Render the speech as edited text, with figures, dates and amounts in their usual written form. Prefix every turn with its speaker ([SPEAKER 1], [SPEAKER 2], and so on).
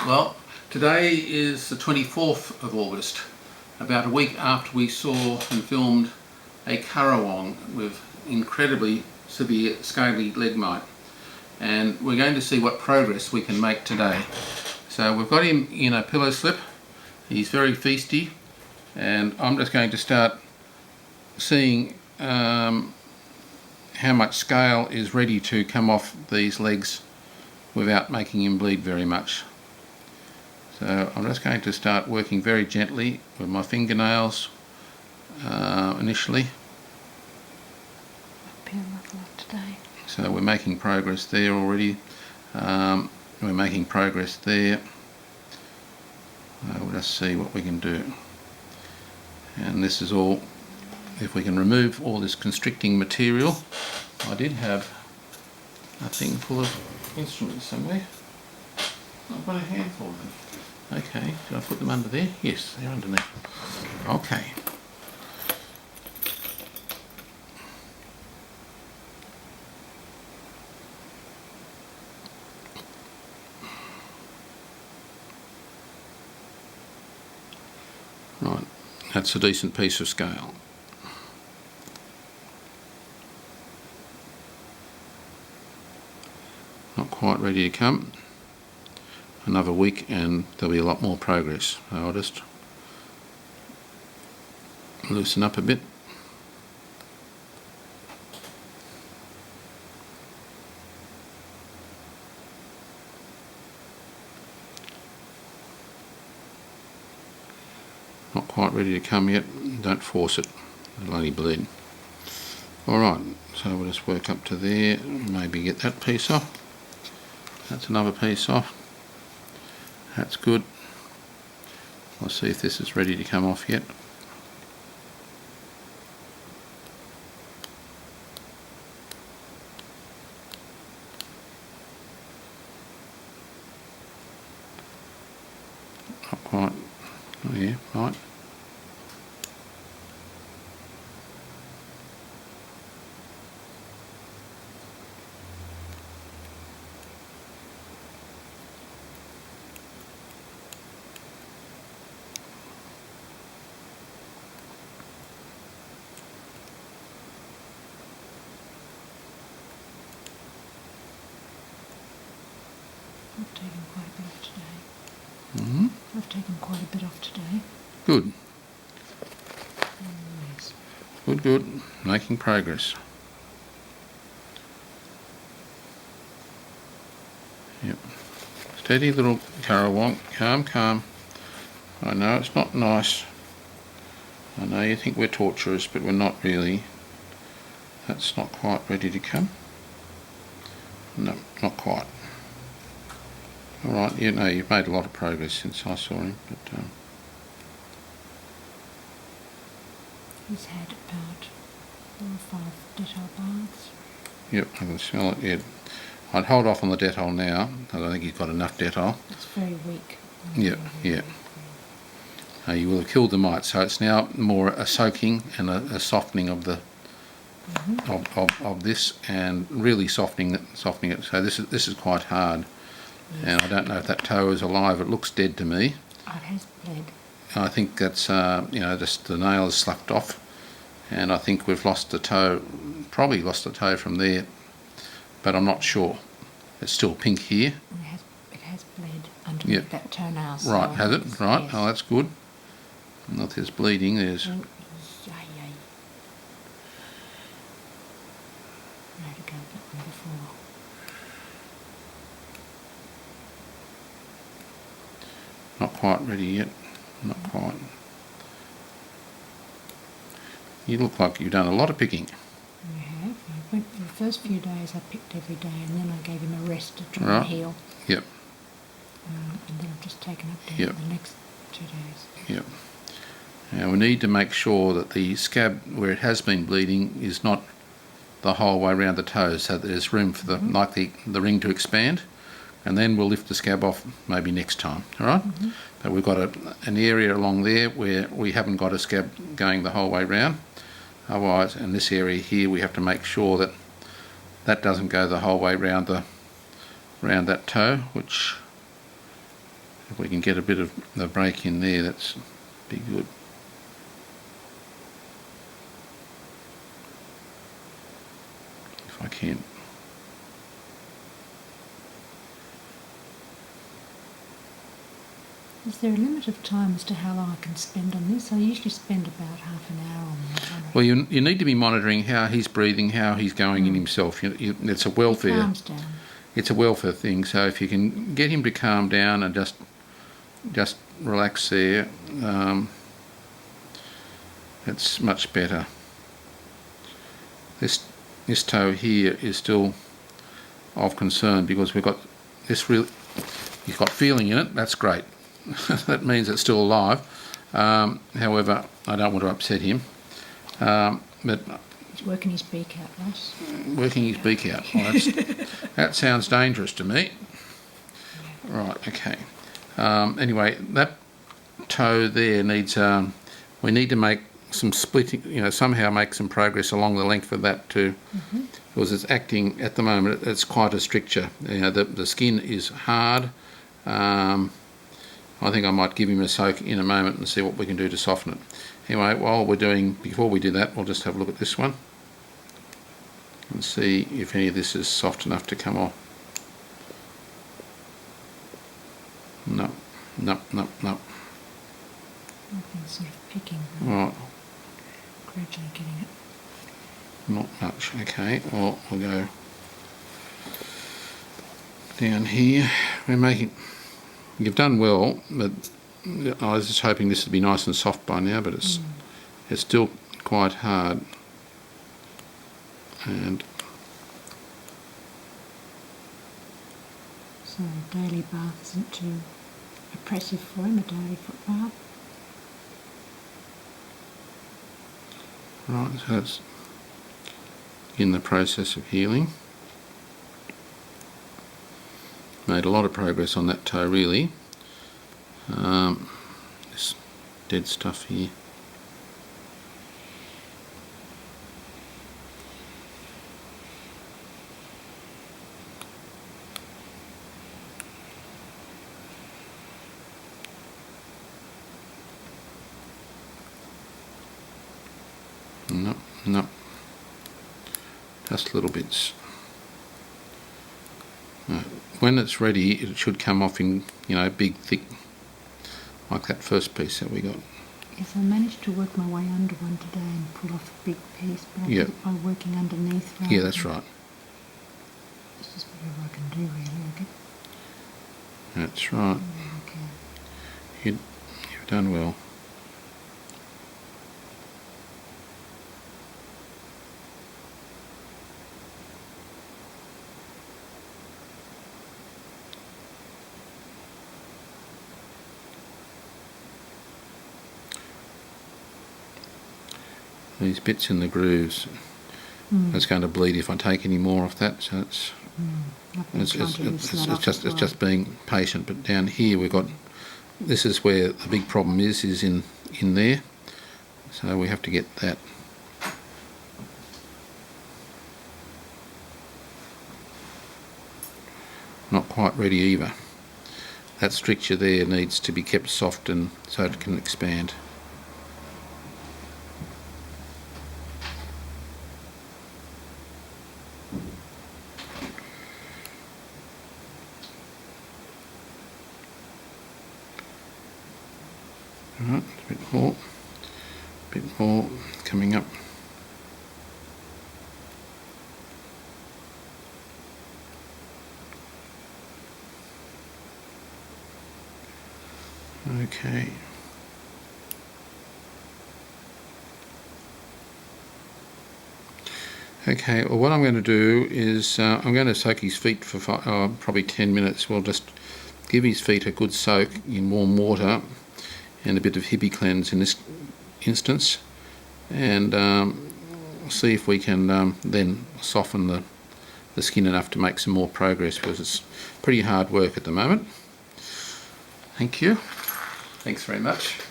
[SPEAKER 1] Well, today is the 24th of August, about a week after we saw and filmed a Currawong with incredibly severe scaly leg mite, and we're going to see what progress we can make today. So we've got him in a pillow slip. He's very feisty, and I'm just going to start seeing how much scale is ready to come off these legs without making him bleed very much. So I'm just going to start working very gently with my fingernails initially. So we're making progress there already. We're making progress there. We'll just see what we can do. And this is all, if we can remove all this constricting material. I did have a thing full of instruments somewhere. I've got a handful of them. Okay, should I put them under there? Yes, they're underneath. Okay. Right, that's a decent piece of scale. Not quite ready to come. Another week and there'll be a lot more progress. So I'll just loosen up a bit. Not quite ready to come yet. Don't force it, it'll only bleed. Alright, so we'll just work up to there, maybe get that piece off. That's another piece off. That's good. I'll see if this is ready to come off yet. Not quite. Oh yeah, right.
[SPEAKER 2] I've taken quite a bit off today.
[SPEAKER 1] Mm-hmm.
[SPEAKER 2] I've taken quite a bit off today.
[SPEAKER 1] Good.
[SPEAKER 2] Yes.
[SPEAKER 1] Good, good. Making progress. Yep. Steady little Currawong. Calm, calm. I know it's not nice. I know you think we're torturous, but we're not really. That's not quite ready to come. No, not quite. Alright, you know, you've made a lot of progress since I saw him, but
[SPEAKER 2] He's had about 4 or 5 Dettol baths.
[SPEAKER 1] yep, I can smell it, yeah. I'd hold off on the Dettol now. I don't think he's got enough Dettol.
[SPEAKER 2] It's very weak.
[SPEAKER 1] Yep, yeah. You will have killed the mite, so it's now more a soaking and a softening of the of this, and really softening it. So this is quite hard. Yes. And I don't know if that toe is alive. It looks dead to me.
[SPEAKER 2] Oh, it has bled.
[SPEAKER 1] I think that's you know, just the nail is sloughed off, and I think we've lost the toe. Probably lost the toe from there, but I'm not sure. It's still pink here.
[SPEAKER 2] It has bled underneath that toenail. So
[SPEAKER 1] right, has it? Right.
[SPEAKER 2] Yes.
[SPEAKER 1] Oh, that's good. Not there's bleeding. There's. Not quite ready yet. Not quite. You look like you've done a lot of picking.
[SPEAKER 2] I have. I went for the first few days. I picked every day, and then I gave him a rest to try and heal.
[SPEAKER 1] Yep.
[SPEAKER 2] And then I've just taken up to the next 2 days.
[SPEAKER 1] Yep. Now we need to make sure that the scab where it has been bleeding is not the whole way around the toes, so that there's room for the ring to expand, and then we'll lift the scab off maybe next time. All right. But we've got an area along there where we haven't got a scab going the whole way round. Otherwise, in this area here, we have to make sure that that doesn't go the whole way round that toe, which If we can get a bit of the break in there, that's be good. If I can.
[SPEAKER 2] Is there a limit of time as to how long I can spend on this? I usually spend about half an hour on that one.
[SPEAKER 1] Well, you need to be monitoring how he's breathing, how he's going in himself. It's a welfare.
[SPEAKER 2] He calms down.
[SPEAKER 1] It's a welfare thing. So if you can get him to calm down and just relax there, it's much better. This toe here is still of concern because we've got this real. He's got feeling in it. That's great. That means it's still alive. However, I don't want to upset him. But
[SPEAKER 2] he's working his beak out, Ross.
[SPEAKER 1] Working his beak out. Well, that sounds dangerous to me. Right. Okay. Anyway, that toe there needs. We need to make some splitting. Somehow make some progress along the length of that too, because it's acting at the moment. It's quite a stricture. The skin is hard. I think I might give him a soak in a moment and see what we can do to soften it. Anyway, before we do that, we'll just have a look at this one and see if any of this is soft enough to come off. No.
[SPEAKER 2] I've been sort of picking,
[SPEAKER 1] Right.
[SPEAKER 2] gradually getting it.
[SPEAKER 1] Not much. Okay, well, we'll go down here. We're making. You've done well, but I was just hoping this would be nice and soft by now, but it's still quite hard. And
[SPEAKER 2] so a daily bath isn't too oppressive for him, a daily foot bath.
[SPEAKER 1] right, so it's in the process of healing. Made a lot of progress on that toe, really. This dead stuff here. No, just little bits. When it's ready, it should come off in, big, thick, like that first piece that we got.
[SPEAKER 2] Yes, I managed to work my way under one today and pull off a big piece, but I did it by working underneath.
[SPEAKER 1] Yeah, that's right.
[SPEAKER 2] This is whatever I can do, really. I guess.
[SPEAKER 1] That's right.
[SPEAKER 2] Okay.
[SPEAKER 1] You've done well. These bits in the grooves, it's going to bleed if I take any more off that. So it's just being patient. But down here we've got. This is where the big problem is in there. So we have to get that. Not quite ready either. That stricture there needs to be kept soft and so it can expand. Right, a bit more coming up. Okay. Okay, well what I'm going to do is I'm going to soak his feet for probably 10 minutes. We'll just give his feet a good soak in warm water and a bit of hippie cleanse in this instance, and see if we can then soften the skin enough to make some more progress, because it's pretty hard work at the moment. Thank you. Thanks very much.